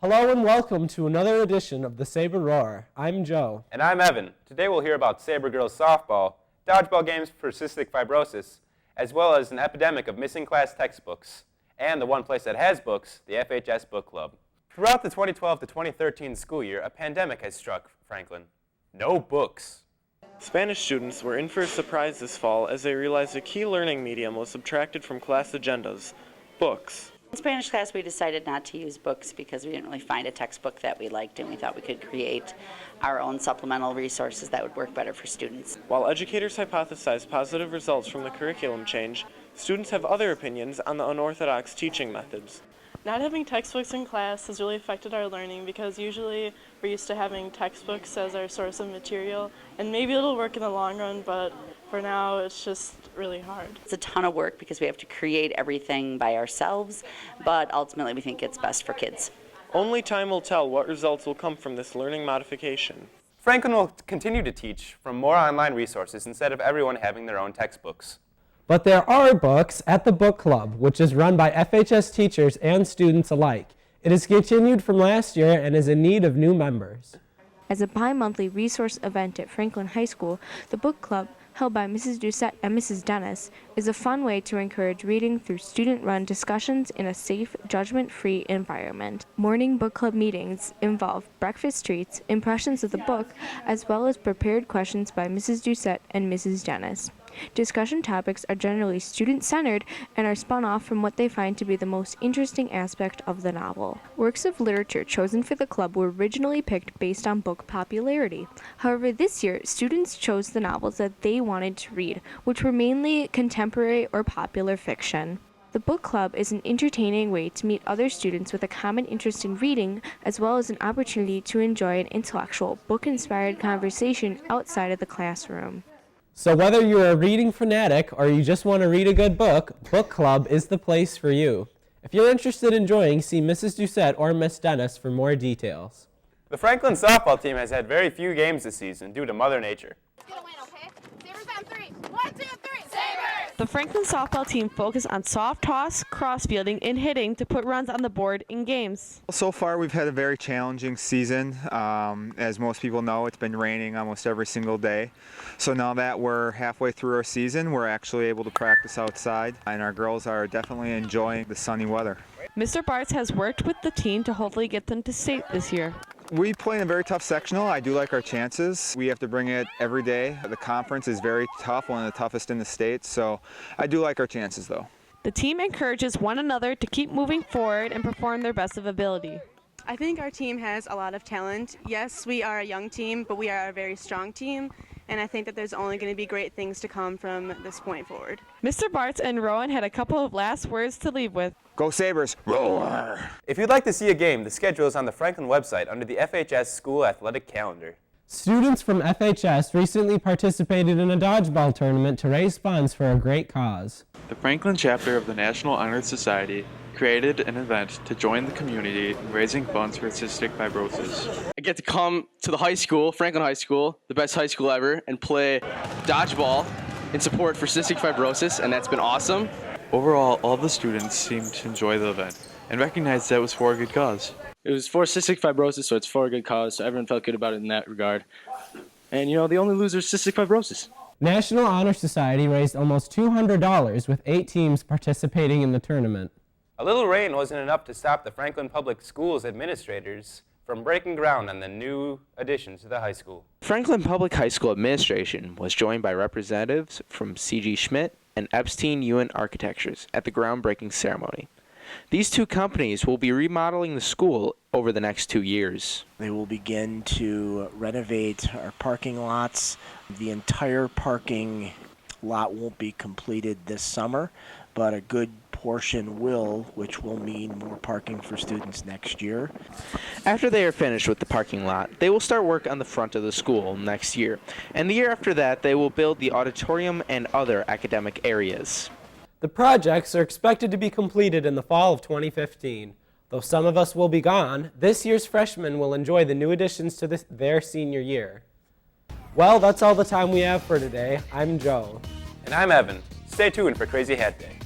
Hello and welcome to another edition of the Saber Roar. I'm Joe. And I'm Evan. Today we'll hear about Saber girls softball, dodgeball games for cystic fibrosis, as well as an epidemic of missing class textbooks, and the one place that has books, the FHS Book Club. Throughout the 2012 to 2013 school year, a pandemic has struck Franklin. No books. Spanish students were in for a surprise this fall as they realized a key learning medium was subtracted from class agendas: books. In Spanish class, we decided not to use books because we didn't really find a textbook that we liked, and we thought we could create our own supplemental resources that would work better for students. While educators hypothesize positive results from the curriculum change, students have other opinions on the unorthodox teaching methods. Not having textbooks in class has really affected our learning because usually we're used to having textbooks as our source of material, and maybe it'll work in the long run, but for now it's just really hard. It's a ton of work because we have to create everything by ourselves, but ultimately we think it's best for kids. Only time will tell what results will come from this learning modification. Franklin will continue to teach from more online resources instead of everyone having their own textbooks. But there are books at the book club, which is run by FHS teachers and students alike. It has continued from last year and is in need of new members. As a bi-monthly resource event at Franklin High School, the book club, held by Mrs. Doucette and Mrs. Dennis, is a fun way to encourage reading through student-run discussions in a safe, judgment-free environment. Morning book club meetings involve breakfast treats, impressions of the book, as well as prepared questions by Mrs. Doucette and Mrs. Dennis. Discussion topics are generally student-centered and are spun off from what they find to be the most interesting aspect of the novel. Works of literature chosen for the club were originally picked based on book popularity. However, this year, students chose the novels that they wanted to read, which were mainly contemporary or popular fiction. The book club is an entertaining way to meet other students with a common interest in reading, as well as an opportunity to enjoy an intellectual, book-inspired conversation outside of the classroom. So whether you're a reading fanatic or you just want to read a good book, book club is the place for you. If you're interested in joining, see Mrs. Doucette or Miss Dennis for more details. The Franklin softball team has had very few games this season due to Mother Nature. Gonna win, okay? Sabers on three. 1, 2, 3. Sabers! The Franklin softball team focused on soft toss, cross fielding, and hitting to put runs on the board in games. So far we've had a very challenging season. As most people know, it's been raining almost every single day. So now that we're halfway through our season, we're actually able to practice outside, and our girls are definitely enjoying the sunny weather. Mr. Bartz has worked with the team to hopefully get them to state this year. We play in a very tough sectional. I do like our chances. We have to bring it every day. The conference is very tough, one of the toughest in the state, so I do like our chances though. The team encourages one another to keep moving forward and perform their best of ability. I think our team has a lot of talent. Yes, we are a young team, but we are a very strong team, and I think that there's only going to be great things to come from this point forward. Mr. Bartz and Rowan had a couple of last words to leave with. Go Sabres! Roar! If you'd like to see a game, the schedule is on the Franklin website under the FHS School Athletic Calendar. Students from FHS recently participated in a dodgeball tournament to raise funds for a great cause. The Franklin chapter of the National Honor Society created an event to join the community in raising funds for cystic fibrosis. I get to come to the high school, Franklin High School, the best high school ever, and play dodgeball in support for cystic fibrosis, and that's been awesome. Overall, all the students seemed to enjoy the event and recognized that it was for a good cause. It was for cystic fibrosis, so it's for a good cause, so everyone felt good about it in that regard. And you know, the only loser is cystic fibrosis. National Honor Society raised almost $200 with 8 teams participating in the tournament. A little rain wasn't enough to stop the Franklin Public Schools administrators from breaking ground on the new addition to the high school. Franklin Public High School administration was joined by representatives from C.G. Schmidt and Epstein Ewan Architectures at the groundbreaking ceremony. These two companies will be remodeling the school over the next 2 years. They will begin to renovate our parking lots. The entire parking lot won't be completed this summer, but a good portion will, which will mean more parking for students next year. After they are finished with the parking lot, they will start work on the front of the school next year. And the year after that, they will build the auditorium and other academic areas. The projects are expected to be completed in the fall of 2015. Though some of us will be gone, this year's freshmen will enjoy the new additions to their senior year. Well, that's all the time we have for today. I'm Joe. And I'm Evan. Stay tuned for Crazy Hat Day.